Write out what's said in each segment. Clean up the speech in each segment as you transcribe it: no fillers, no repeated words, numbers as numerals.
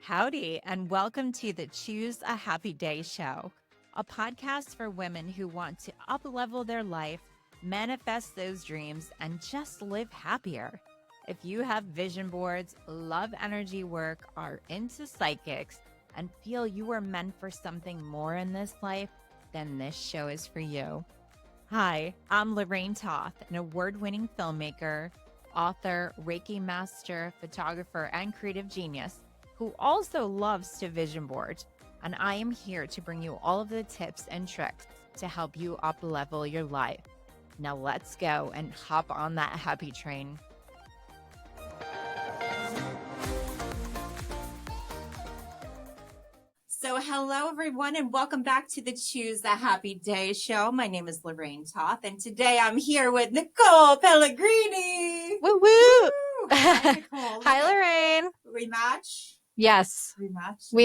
Howdy, and welcome to the Choose a Happy Day show, a podcast for women who want to up-level their life, manifest those dreams, and just live happier. If you have vision boards, love energy work, are into psychics, and feel you are meant for something more in this life, then this show is for you. Hi, I'm Lorraine Toth, an award-winning filmmaker, author, Reiki master, photographer, and creative genius who also loves to vision board. And I am here to bring you all of the tips and tricks to help you up-level your life. Now let's go and hop on that happy train. So hello, everyone, and welcome back to the Choose a Happy Day show. My name is Lorraine Toth, and today I'm here with Nicole Pellegrini. Woo woo! Hi, Nicole. Hi, Lorraine. We match? Yes, we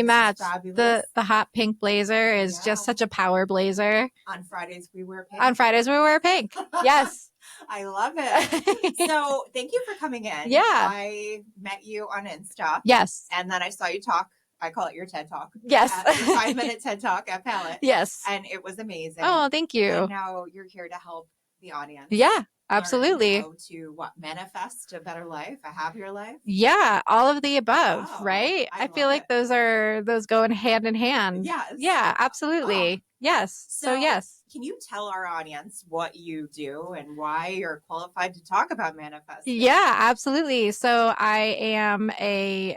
match. The hot pink blazer is just such a power blazer. On Fridays we wear pink. Yes. I love it. So thank you for coming in. Yeah. I met you on Insta. Yes. And then I saw you talk. I call it your TED Talk. Yes. Your 5-minute TED Talk at Palette. Yes. And it was amazing. Oh, thank you. And now you're here to help the audience. Yeah, absolutely. Learn how to manifest a better life, a happier life. Yeah, all of the above, right? I feel like those go in hand in hand. Yes. Yeah, absolutely. Yes. So yes. Can you tell our audience what you do and why you're qualified to talk about manifesting? Yeah, absolutely. So I am a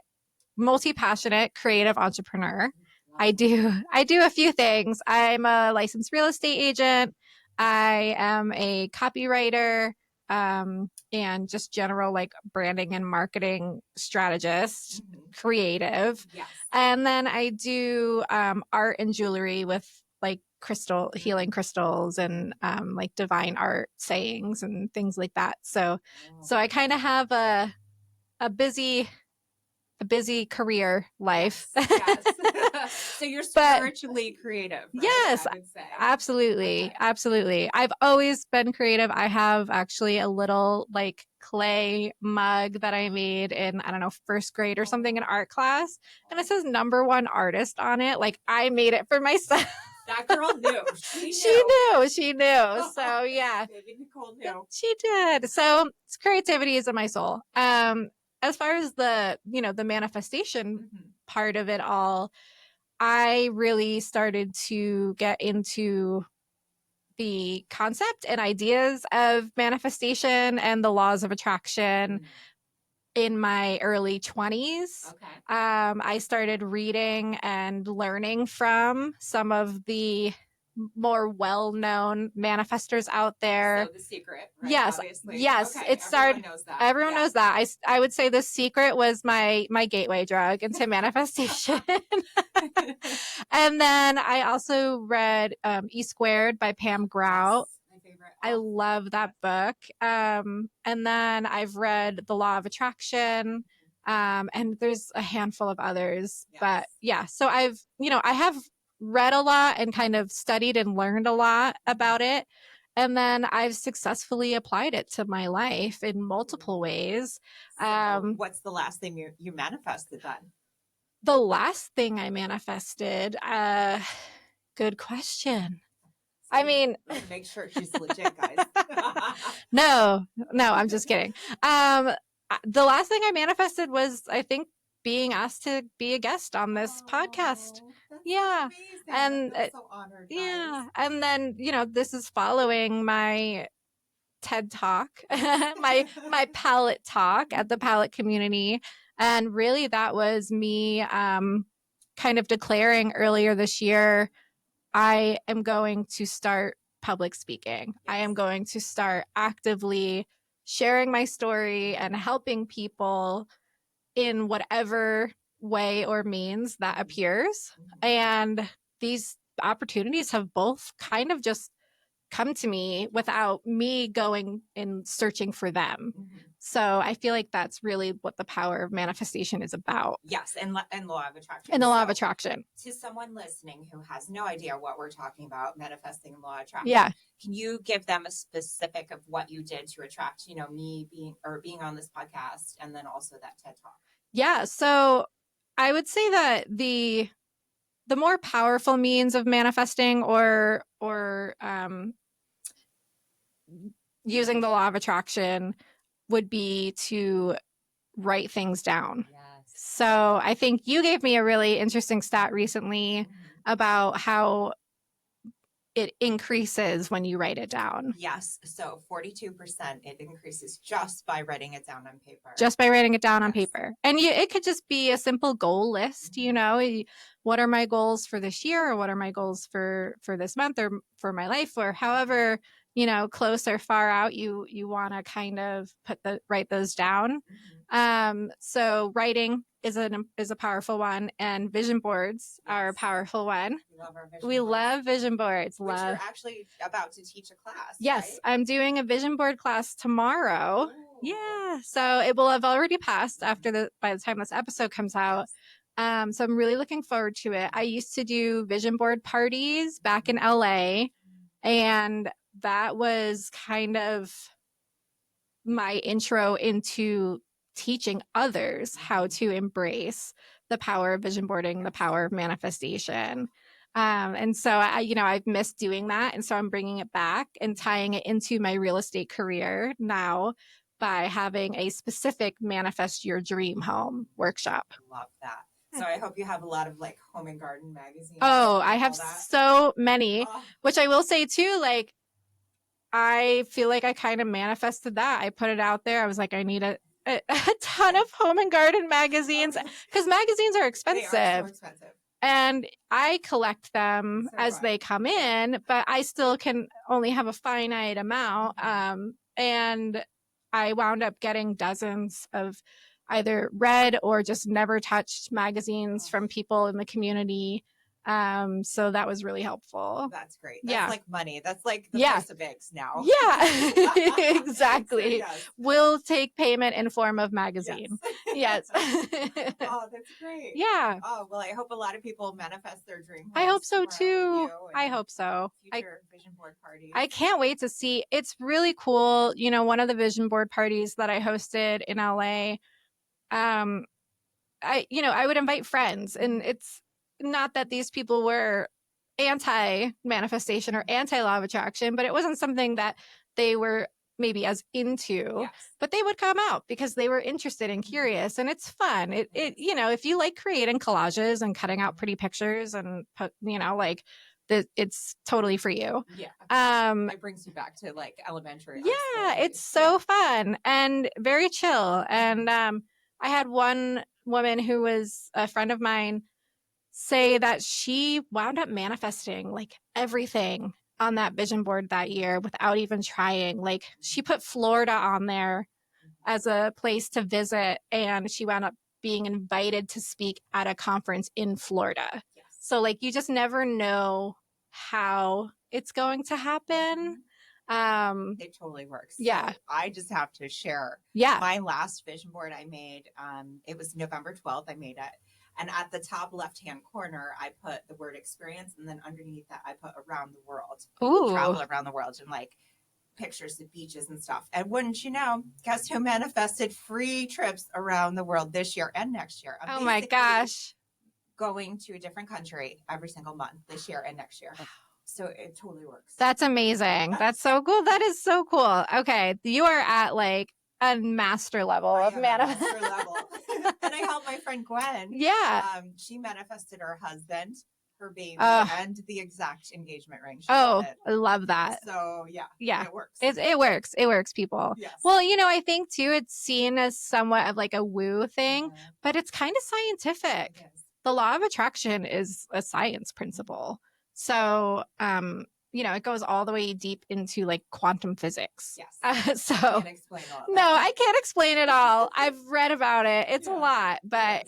multi-passionate creative entrepreneur. I do a few things. I'm a licensed real estate agent. I am a copywriter, and just general branding and marketing strategist, creative. Yes. And then I do art and jewelry with healing crystals and divine art sayings and things like that. So I kind of have a busy career life. Yes. So you're spiritually creative. Right? Yes, I would say. absolutely. Okay. Absolutely. I've always been creative. I have actually a little clay mug that I made in, I don't know, first grade or something in art class. And it says #1 artist on it. I made it for myself. That girl knew. She knew. So yeah. Maybe Nicole knew. She did. So creativity is in my soul. As far as the manifestation part of it all, I really started to get into the concept and ideas of manifestation and the laws of attraction in my early 20s. Okay. I started reading and learning from some of the more well-known manifestors out there. So The Secret, right? Yes. Obviously. Yes. Okay. It started. Everyone knows that. I would say The Secret was my gateway drug into manifestation. And then I also read E² by Pam Grout. Yes, my favorite. I love that book. And then I've read The Law of Attraction. And there's a handful of others. Yes. But yeah, so I have read a lot and kind of studied and learned a lot about it. And then I've successfully applied it to my life in multiple ways. So what's the last thing you manifested then? The last thing I manifested, good question. I mean, make sure she's legit, guys. No, I'm just kidding. The last thing I manifested was, I think, being asked to be a guest on this podcast. Yeah. So and I'm so honored. Guys. Yeah. And then, this is following my TED Talk, my palette talk at the Palette community. And really that was me kind of declaring earlier this year, I am going to start public speaking. Yes. I am going to start actively sharing my story and helping people in whatever way or means that appears. And these opportunities have both kind of just come to me without me going and searching for them. So I feel like that's really what the power of manifestation is about. Yes, and law of attraction. And the law of attraction. To someone listening who has no idea what we're talking about, manifesting and law of attraction. Yeah. Can you give them a specific of what you did to attract, me being on this podcast and then also that TED Talk? Yeah. So I would say that the more powerful means of manifesting or using the law of attraction would be to write things down. Yes. So I think you gave me a really interesting stat recently about how it increases when you write it down. Yes. So 42% it increases just by writing it down on paper. Just by writing it down on Yes. paper. And it could just be a simple goal list, you know, what are my goals for this year, or what are my goals for this month, or for my life, or however, you know, close or far out you want to kind of write those down. So writing is a powerful one, and vision boards are a powerful one. We love vision boards. Which you're actually about to teach a class. Yes, right? I'm doing a vision board class tomorrow. Ooh. Yeah, so it will have already passed by the time this episode comes out. So I'm really looking forward to it. I used to do vision board parties back in LA, and that was kind of my intro into teaching others how to embrace the power of vision boarding, the power of manifestation. And so I've missed doing that. And so I'm bringing it back and tying it into my real estate career now by having a specific manifest your dream home workshop. Love that. So I hope you have a lot of like home and garden magazines. Oh, I have so many, which I will say too, like, I feel like I kind of manifested that. I put it out there. I was like, I need a ton of home and garden magazines, because magazines are expensive. They are so expensive. And I collect them as they come in, but I still can only have a finite amount. And I wound up getting dozens of either read or just never touched magazines from people in the community. So that was really helpful. That's great. That's like money. That's like the price of eggs now. Yeah, exactly. So, yes. We'll take payment in form of magazine. Yes. Oh, that's great. Yeah. Oh, well, I hope a lot of people manifest their dream. I hope so too. I hope so. Future vision board parties. I can't wait to see. It's really cool. You know, one of the vision board parties that I hosted in LA, I would invite friends, and it's not that these people were anti-manifestation or anti-law of attraction, but it wasn't something that they were maybe as into. Yes. But they would come out because they were interested and curious, and it's fun. It if you like creating collages and cutting out pretty pictures and it's totally for you. Yeah. It brings you back to like elementary. Yeah, it's so fun and very chill. And I had one woman who was a friend of mine say that she wound up manifesting like everything on that vision board that year without even trying. Like, she put Florida on there as a place to visit, and she wound up being invited to speak at a conference in Florida. Yes. So like, you just never know how it's going to happen. It totally works. Yeah. So I just have to share. Yeah. My last vision board I made, it was November 12th. I made it. And at the top left-hand corner, I put the word experience. And then underneath that, I put around the world. Ooh. Travel around the world, and like pictures of beaches and stuff. And wouldn't you know, guess who manifested free trips around the world this year and next year? Oh my gosh. Going to a different country every single month this year and next year. So it totally works. That's amazing. That's so cool. That is so cool. Okay. You are at like a master level of manifestation. Master level. And I helped my friend Gwen. Yeah. She manifested her husband, her baby, and the exact engagement ring. I love that. So it works. It works. It works, people. Yes. Well, I think too, it's seen as somewhat of like a woo thing, but it's kind of scientific. The law of attraction is a science principle. So, it goes all the way deep into like quantum physics. Yes. So I can't explain all of that. No, I can't explain it all. I've read about it. It's a lot, but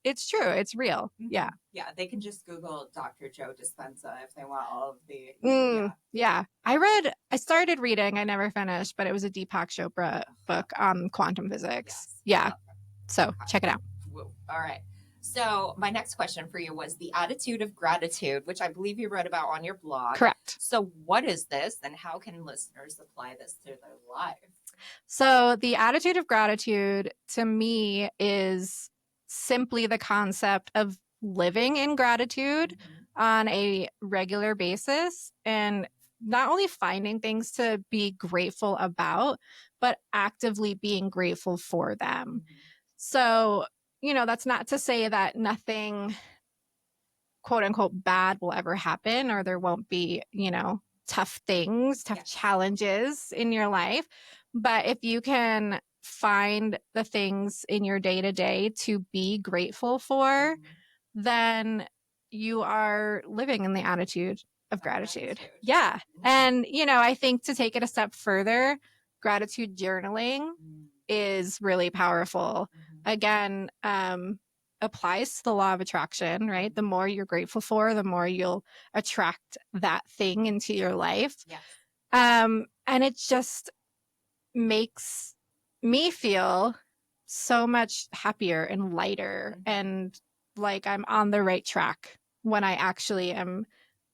it's true. It's real. Mm-hmm. Yeah. Yeah. They can just Google Dr. Joe Dispenza if they want all of the. Yeah. I started reading. I never finished, but it was a Deepak Chopra book on quantum physics. Yes. Yeah. So check it out. Whoa. All right. So my next question for you was the attitude of gratitude, which I believe you wrote about on your blog. Correct. So what is this, and how can listeners apply this to their life? So the attitude of gratitude to me is simply the concept of living in gratitude on a regular basis, and not only finding things to be grateful about, but actively being grateful for them. So, that's not to say that nothing quote unquote bad will ever happen, or there won't be, tough things, tough challenges in your life. But if you can find the things in your day to day to be grateful for, then you are living in the attitude of gratitude. Yeah. And, I think to take it a step further, gratitude journaling is really powerful. Again, applies to the law of attraction, right? The more you're grateful for, the more you'll attract that thing into your life. Yes. And it just makes me feel so much happier and lighter and like I'm on the right track when I actually am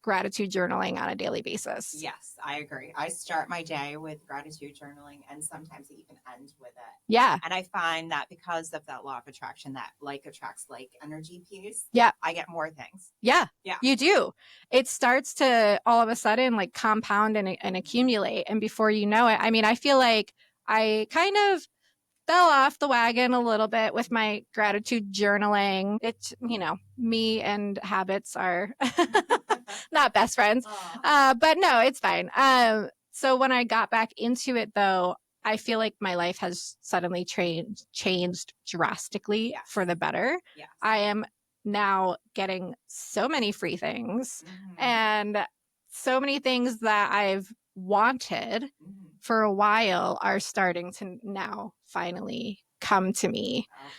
gratitude journaling on a daily basis. Yes, I agree. I start my day with gratitude journaling, and sometimes I even end with it. Yeah. And I find that because of that law of attraction, that like attracts like energy piece, Yeah. I get more things. Yeah. Yeah. You do. It starts to all of a sudden like compound and accumulate. And before you know it, I mean, I feel like I kind of fell off the wagon a little bit with my gratitude journaling. It's, me and habits are not best friends. But no, it's fine. So when I got back into it though, I feel like my life has suddenly changed drastically for the better. Yes. I am now getting so many free things and so many things that I've wanted for a while are starting to now finally come to me. Oh,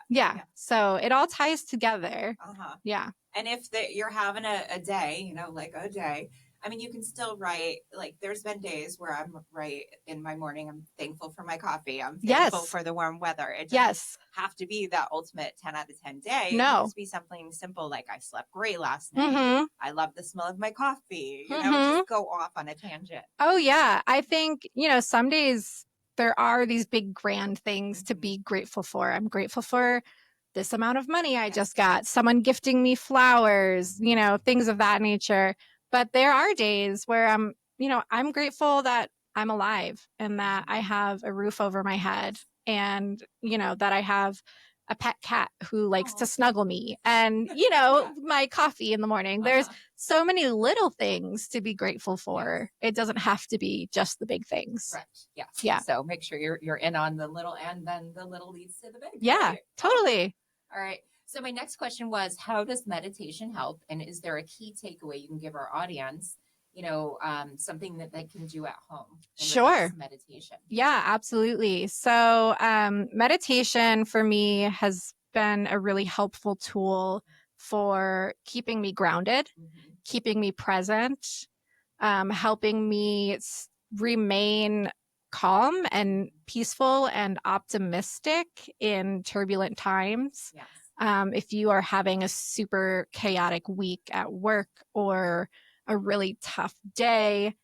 yeah. So it all ties together. Yeah. And if you're having a day, like a day, I mean, you can still write, like there's been days where I'm right in my morning, I'm thankful for my coffee. I'm thankful for the warm weather. It doesn't have to be that ultimate 10 out of 10 day. No. It can just be something simple like I slept great last night. I love the smell of my coffee. Just go off on a tangent. Oh, yeah. I think, some days there are these big grand things to be grateful for. I'm grateful for this amount of money I just got, someone gifting me flowers, things of that nature. But there are days where I'm grateful that I'm alive and that I have a roof over my head and, that I have a pet cat who likes to snuggle me and, my coffee in the morning. There's so many little things to be grateful for. It doesn't have to be just the big things. Right. Yes. Yeah. So make sure you're in on the little, and then the little leads to the big. Yeah, right? totally. All right. So my next question was, how does meditation help? And is there a key takeaway you can give our audience, something that they can do at home? Sure. Meditation. Yeah, absolutely. So meditation for me has been a really helpful tool for keeping me grounded, keeping me present, helping me remain calm and peaceful and optimistic in turbulent times. Yes. If you are having a super chaotic week at work or a really tough day,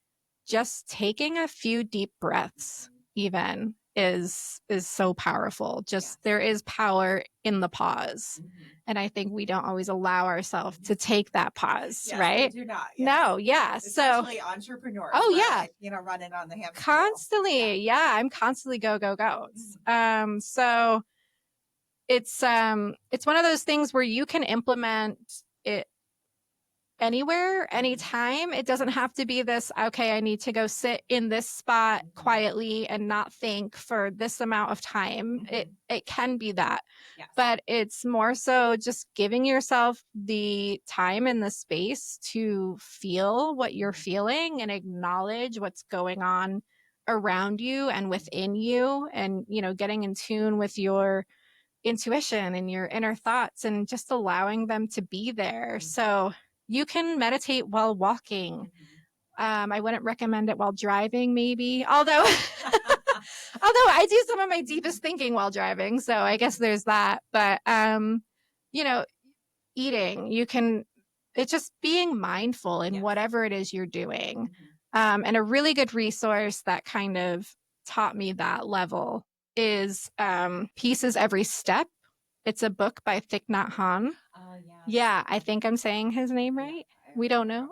just taking a few deep breaths even is so powerful. Just there is power in the pause. And I think we don't always allow ourselves to take that pause, right? We do not. No, yeah. Especially entrepreneurs. Oh, yeah. Running on the hamster constantly. wheel. Yeah, I'm constantly go. So it's one of those things where you can implement it anywhere, anytime. It doesn't have to be this, okay, I need to go sit in this spot quietly and not think for this amount of time. It can be that. Yes. But it's more so just giving yourself the time and the space to feel what you're feeling and acknowledge what's going on around you and within you, and getting in tune with your intuition and your inner thoughts and just allowing them to be there. So you can meditate while walking. I wouldn't recommend it while driving, maybe. Although I do some of my deepest thinking while driving, so I guess there's that. But eating, it's just being mindful in whatever it is you're doing. And a really good resource that kind of taught me that level is Peace is Every Step. It's a book by Thich Nhat Hanh. Yeah, I think I'm saying his name right. We don't know.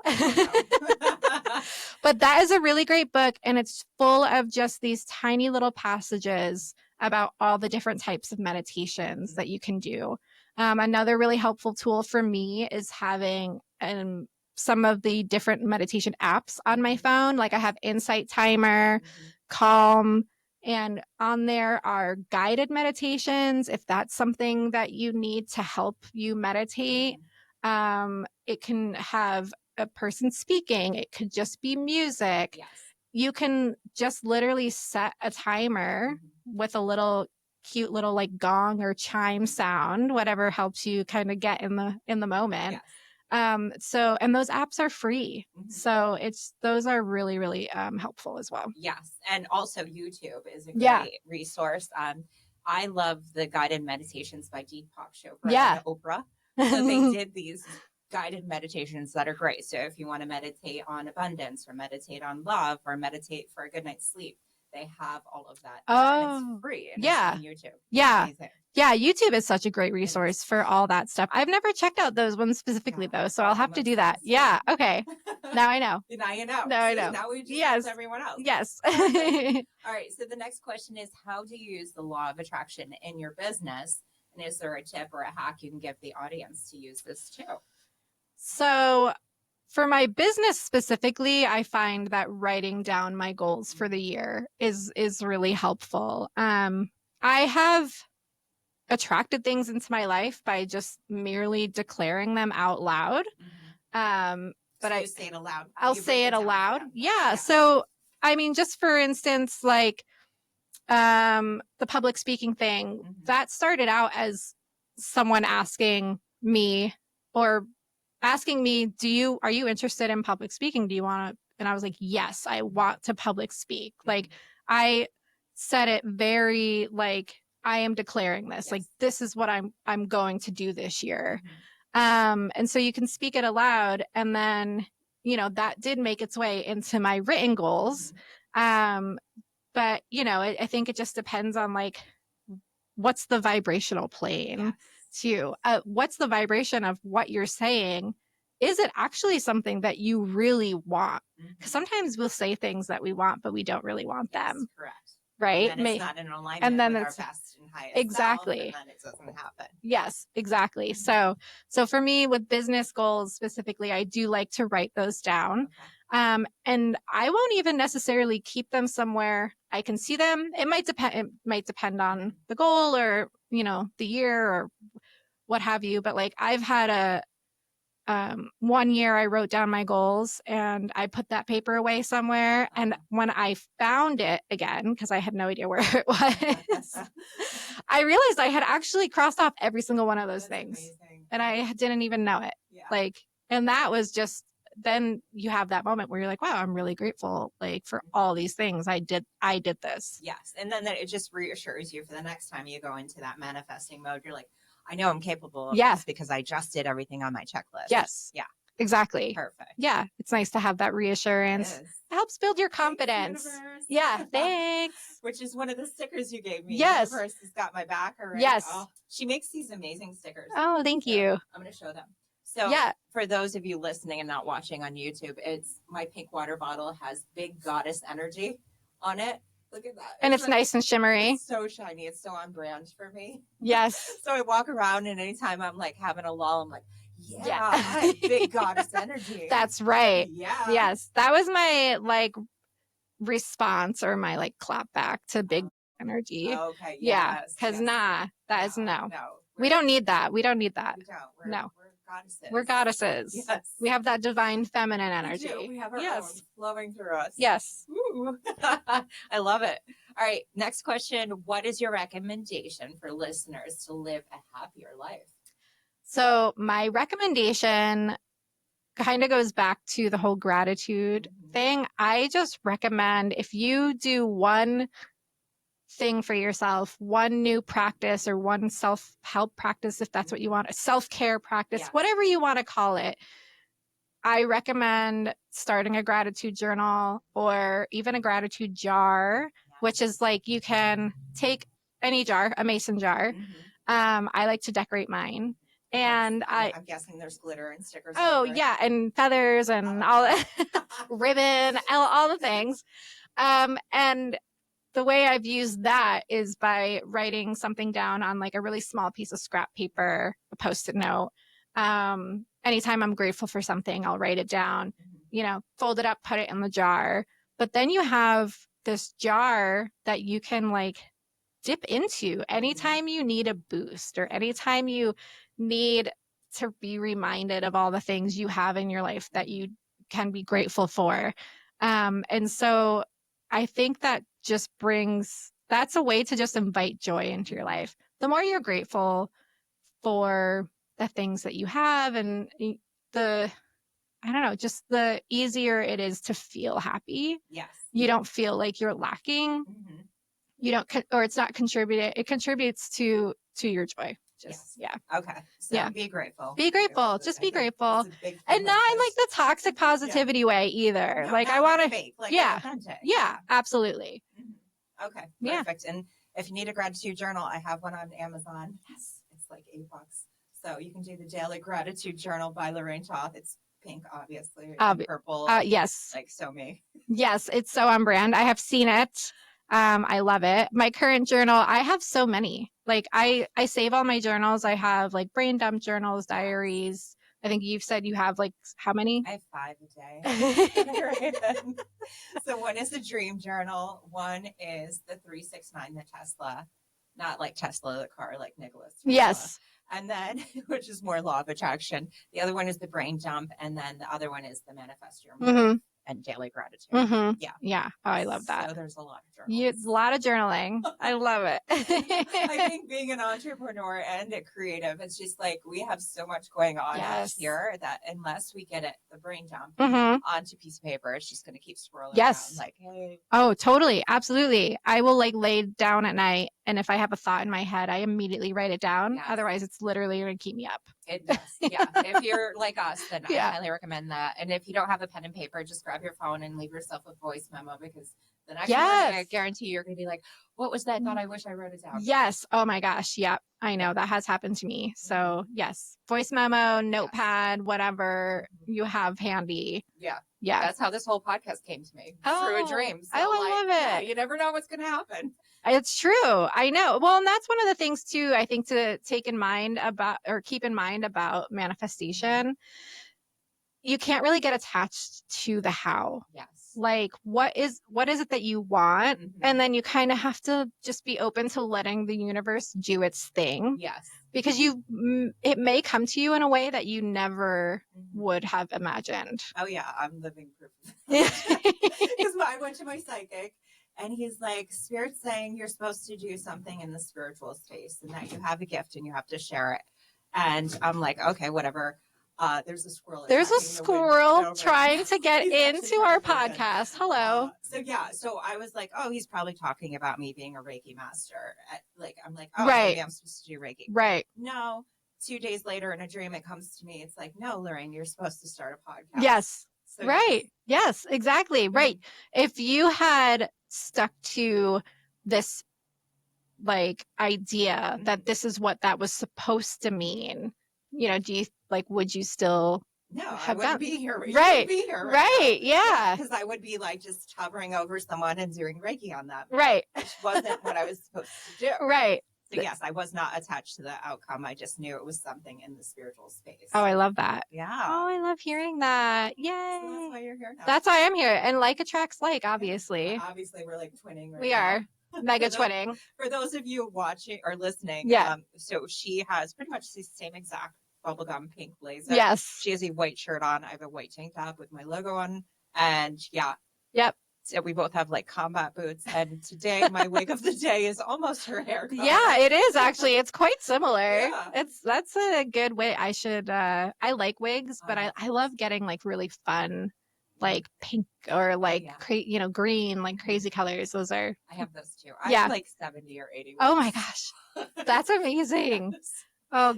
But that is a really great book, and it's full of just these tiny little passages about all the different types of meditations that you can do. Another really helpful tool for me is having some of the different meditation apps on my phone. Like I have Insight Timer, Calm, and on there are guided meditations. If that's something that you need to help you meditate, it can have a person speaking. It could just be music. Yes. You can just literally set a timer with a little cute little like gong or chime sound, whatever helps you kind of get in the moment. Yes. And those apps are free. So those are really, really helpful as well. Yes. And also YouTube is a great resource. I love the guided meditations by Deepak Chopra and Oprah. So they did these guided meditations that are great. So if you want to meditate on abundance or meditate on love or meditate for a good night's sleep, they have all of that. And it's free. And it's on YouTube. Yeah. Yeah, YouTube is such a great resource for all that stuff. I've never checked out those ones specifically, though, so I'll have to do that. Yeah, okay. Now I know. Now you know. Now I know. Now we just helped everyone else. Yes. All right, so the next question is, how do you use the law of attraction in your business? And is there a tip or a hack you can give the audience to use this too? So for my business specifically, I find that writing down my goals for the year is really helpful. I have attracted things into my life by just merely declaring them out loud. But I say it aloud. I'll say it aloud. Yeah. So, I mean, just for instance, like the public speaking thing, that started out as someone asking me or asking me, are you interested in public speaking? Do you want to? And I was like, yes, I want to public speak. Like I said it very like, I am declaring this, like, this is what I'm going to do this year. And so you can speak it aloud. And then, that did make its way into my written goals. But, I think it just depends on like, what's the vibrational plane too? What's the vibration of what you're saying? Is it actually something that you really want? Because sometimes we'll say things that we want, but we don't really want them. Correct. Right. And it's not in alignment with our best and highest exactly self, and then it doesn't happen. Yes, exactly. So for me with business goals specifically, I do like to write those down. And I won't even necessarily keep them somewhere I can see them. It might depend on the goal or, the year or what have you. But like I've had 1 year I wrote down my goals and I put that paper away somewhere. And when I found it again, because I had no idea where it was, I realized I had actually crossed off every single one of those things. Amazing. And I didn't even know it. Yeah. And that was just, then you have that moment where you're like, wow, I'm really grateful for all these things I did this. Yes. And then it just reassures you for the next time you go into that manifesting mode. You're like, I know I'm capable of this because I just did everything on my checklist. Yes. Yeah. Exactly. Perfect. Yeah. It's nice to have that reassurance. It helps build your confidence. Thanks, yeah. Thanks. Which is one of the stickers you gave me. Yes. The universe has got my back already. Yes. Oh, she makes these amazing stickers. Oh, thank you. I'm going to show them. So for those of you listening and not watching on YouTube, it's my pink water bottle has big goddess energy on it. Look at that. And it's nice and shimmery. It's so shiny. It's so on brand for me. Yes. So I walk around and anytime I'm like having a lull, I'm like, I have big goddess energy. That's right. Yeah. Yes. That was my response or my clap back to big energy. Okay. Yeah. Because that is no. We don't need that. We don't need that. We don't. No. We're goddesses. We're goddesses. Yes. We have that divine feminine energy. We have our own flowing through us. Yes. Ooh. I love it. All right. Next question. What is your recommendation for listeners to live a happier life? So my recommendation kind of goes back to the whole gratitude thing. I just recommend if you do one thing for yourself, one new practice or one self-help practice, if that's what you want, a self-care practice, whatever you want to call it, I recommend starting a gratitude journal or even a gratitude jar, which is you can take any jar, a mason jar, I like to decorate mine. And I'm guessing there's glitter and stickers. Oh, everywhere. yeah. And feathers and all ribbon, all the things. And the way I've used that is by writing something down on like a really small piece of scrap paper, a Post-it note. Anytime I'm grateful for something, I'll write it down, fold it up, put it in the jar. But then you have this jar that you can like dip into anytime you need a boost or anytime you need to be reminded of all the things you have in your life that you can be grateful for. And so I think that's a way to just invite joy into your life. The more you're grateful for the things that you have and I don't know, just the easier it is to feel happy. Yes. You don't feel like you're lacking. Mm-hmm. You don't, or it's not contributed. It contributes to your joy. Yeah. Okay. So be grateful. Be grateful. Just be grateful. And not in like the toxic positivity way either. No, like I want to fake, like authentic. Yeah, absolutely. Mm-hmm. Okay. Perfect. And if you need a gratitude journal, I have one on Amazon. Yes. It's like $8. So you can do the Daily Gratitude Journal by Lorraine Toth. It's pink, obviously. Purple. Yes. Like so me. Yes. It's so on brand. I have seen it. I love it. My current journal, I have so many. Like I save all my journals. I have like brain dump journals, diaries. I think you've said you have like how many? I have 5 a day. So one is the dream journal. One is the 369, the Tesla, not like Tesla, the car, like Nicholas Tesla. Yes. And then, which is more law of attraction. The other one is the brain dump. And then the other one is the manifest your mood and daily gratitude. Mm-hmm. Yeah. Yeah. Oh, I love that. So there's a lot of journals. A lot of journaling. I love it. I think being an entrepreneur and a creative, it's just like we have so much going on here that unless we get it, the brain dump onto piece of paper, it's just going to keep swirling around. Like, hey. Oh, totally. Absolutely. I will like lay down at night. And if I have a thought in my head, I immediately write it down. Yes. Otherwise, it's literally going to keep me up. It does. Yeah. If you're like us, then I highly recommend that. And if you don't have a pen and paper, just grab your phone and leave yourself a voice memo because the next morning, I guarantee you're going to be like, what was that thought? I wish I wrote it down. Yes. Oh my gosh. Yep. I know that has happened to me. So yes, voice memo, notepad, whatever you have handy. Yeah. Yeah. That's how this whole podcast came to me. Through a dream. So I love it. Yeah, you never know what's going to happen. It's true. I know. Well, and that's one of the things too, I think to keep in mind about manifestation. You can't really get attached to the how. Yes. Like what is it that you want? And then you kind of have to just be open to letting the universe do its thing. Yes. Because it may come to you in a way that you never would have imagined. Oh yeah, I'm living proof of that. Because I went to my psychic and he's like, Spirit's saying you're supposed to do something in the spiritual space and that you have a gift and you have to share it. And I'm like, okay, whatever. There's a squirrel. There's a squirrel trying to get into our podcast. Hello. So I was like, oh, he's probably talking about me being a Reiki master. I'm like, oh, right. Maybe I'm supposed to do Reiki. Right. No. 2 days later in a dream, it comes to me. It's like, no, Lorraine, you're supposed to start a podcast. Yes. So, right. Yes, exactly. Right. If you had stuck to this like idea that this is what that was supposed to mean, would you still I wouldn't be here. Right. Be here right. Yeah. Because I would be like just hovering over someone and doing Reiki on them. Right. Which wasn't what I was supposed to do. Right. So yes, I was not attached to the outcome. I just knew it was something in the spiritual space. Oh, I love that. Yeah. Oh, I love hearing that. Yay. So that's why you're here now. That's why I'm here. And like attracts like, obviously. Obviously, we're like twinning right We now. are. Mega twinning. For those of you watching or listening, so she has pretty much the same exact bubblegum pink blazer. Yes. She has a white shirt on. I have a white tank top with my logo on. And Yep. So we both have like combat boots. And today my wig of the day is almost her hair color. Yeah, it is actually. It's quite similar. Yeah. That's a good way. I like wigs, but I love getting like really fun, like pink or like, green, like crazy colors. Those are. I have those too. I have like 70 or 80 wigs. Oh my gosh. That's amazing. Oh,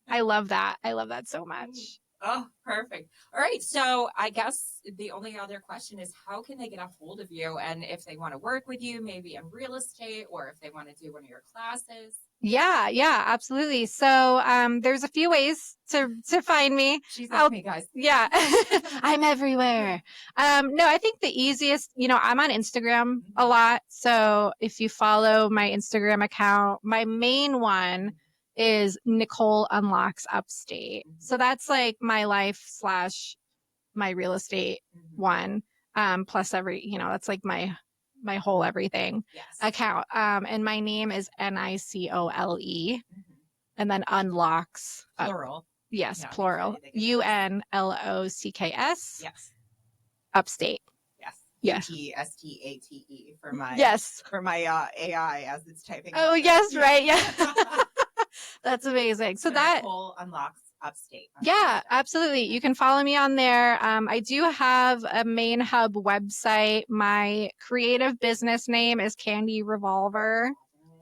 I love that. I love that so much. Oh, perfect. All right. So I guess the only other question is how can they get a hold of you? And if they want to work with you, maybe in real estate, or if they want to do one of your classes? Yeah, absolutely. So there's a few ways to find me. She's like me, guys. Yeah, I'm everywhere. No, I think the easiest, I'm on Instagram a lot. So if you follow my Instagram account, my main one is Nicole Unlocks Upstate. So that's like my life / my real estate one. Plus that's like my whole everything account. And my name is Nicole, and then Unlocks. Plural. Yes, Yeah, plural. UNLOCKS. Yes. Upstate. Yes. UTSTATE for my AI as it's typing. Oh, yes, right. Yeah. That's amazing. So that Nicole Unlocks Upstate. Yeah, absolutely. You can follow me on there. I do have a main hub website. My creative business name is Candy Revolver.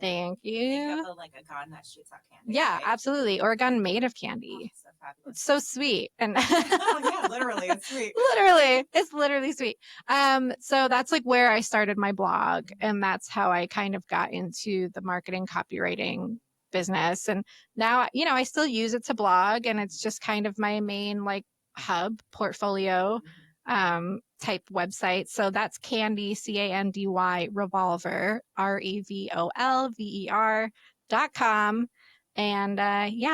Thank you. Like a gun that shoots out candy. Yeah, right? Absolutely. Or a gun made of candy. So fabulous. It's so sweet. And yeah, literally, it's sweet. It's literally sweet. So that's like where I started my blog, and that's how I kind of got into the marketing copywriting business. And now, I still use it to blog, and it's just kind of my main like hub portfolio type website. So that's Candy, Candy Revolver, REVOLVER.com. And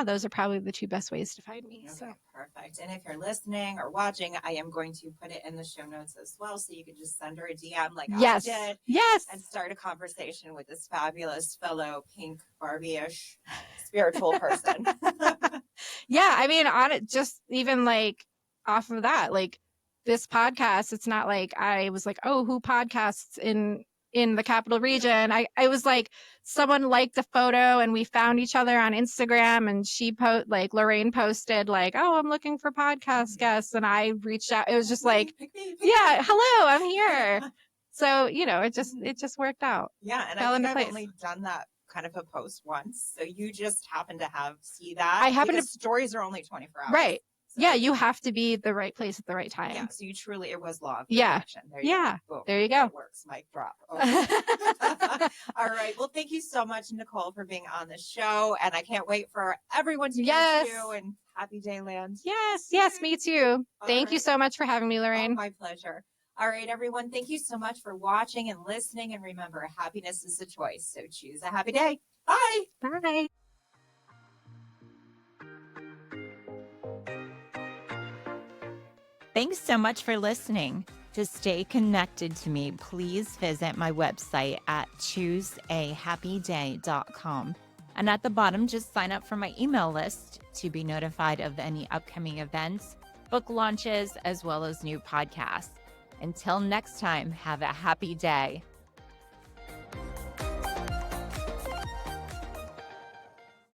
those are probably the two best ways to find me. Okay, so perfect. And if you're listening or watching, I am going to put it in the show notes as well, so you can just send her a DM like I did. Yes. And start a conversation with this fabulous fellow pink Barbie-ish spiritual person. Yeah, I mean, on it, just even like off of that, like this podcast, it's not like I was like, oh, who podcasts in the capital region? I was like, someone liked a photo and we found each other on Instagram, and Lorraine posted like, oh, I'm looking for podcast guests. And I reached out. It was just like, yeah, hello, I'm here. So, it just worked out. Yeah. And I think I've only done that kind of a post once. So you just happen to see that. Stories are only 24 hours. Right. So, yeah, you have to be the right place at the right time. Yeah, so it was law of yeah. attraction. There you go. Boom. There you go. It works. Mic drop. Okay. All right. Well, thank you so much, Nicole, for being on the show. And I can't wait for everyone to meet you in Happy Dayland. Yes, me too. Thank you so much for having me, Lorraine. Oh, my pleasure. All right, everyone. Thank you so much for watching and listening. And remember, happiness is a choice. So choose a happy day. Bye. Bye. Thanks so much for listening. To stay connected to me, please visit my website at chooseahappyday.com. And at the bottom, just sign up for my email list to be notified of any upcoming events, book launches, as well as new podcasts. Until next time, have a happy day.